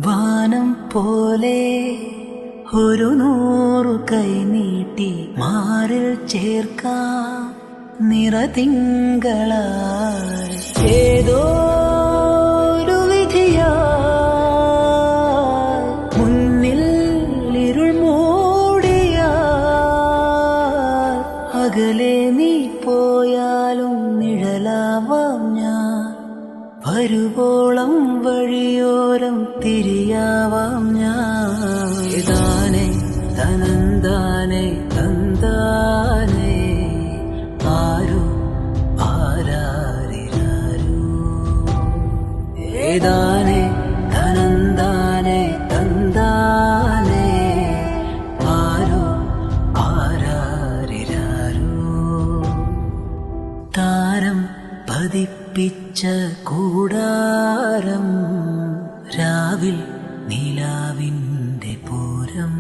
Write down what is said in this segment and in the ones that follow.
വാനം പോലെ ഒരു 100 കൈ നീട്ടി മാറിൽ ചേർക്കാം നിറതിങ്കളായി ഏതോ ഒരു വിധിയായി മുന്നിൽ ഇരുൾ മൂടിയാൽ അകലെ നീ പോയാലും നിഴലാവാം ഞാൻ വരുവോളം വഴിയോരം തിരിയാവാം ഞാൻ ഇതാനേ തനന്താനേ തന്താനേ ആരു ആരാരിരാരു ഏതാനേ തനന്താനേ തന്താനേ ആരു ആരാരിരാരു താരം പതിപ്പിച്ച കൂടാരം രാവിൽ നിലാവിൻ്റെ പൂരം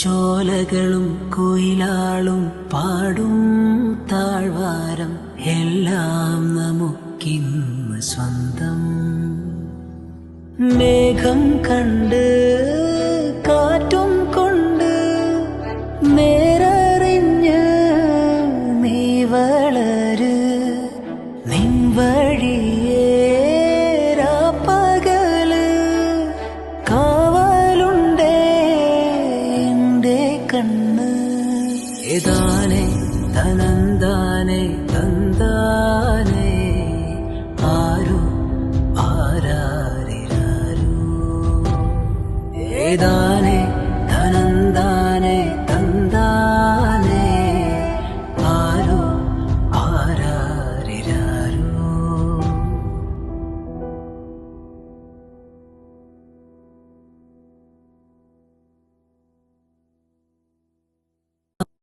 ചോലകളും കുയിലാളും പാടും താഴ്വാരം എല്ലാം നമുക്കിന്ന് സ്വന്തം മേഘം കണ്ട് കാറ്റും കൊണ്ട് നേരറിഞ്ഞ് നീ വളര് നിൻ വഴിയേരാപ്പകല് കാവലുണ്ടേ എൻ്റെ കണ്ണ് ഏതാനേ തനന്താനേ തന്താനേ ആരു ആരാരിരാരു ഏതാ